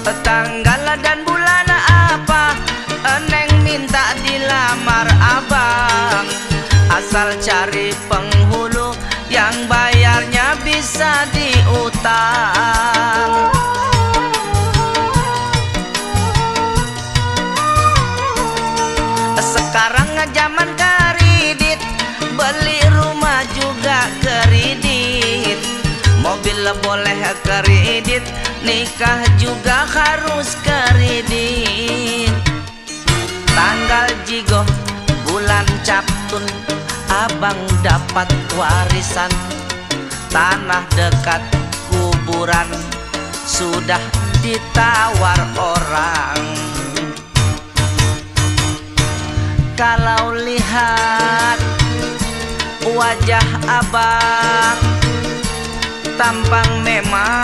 Tanggal dan bulan apa Neng minta dilamar abang, asal cari penghulu yang bayarnya bisa diutang. Sekarang zaman kredit, beli rumah juga kredit, mobil boleh kredit, nikah juga harus kredit. Tanggal jigo bulan Captun, abang dapat warisan tanah dekat kuburan, sudah ditawar orang. Kalau lihat wajah abang tampang memang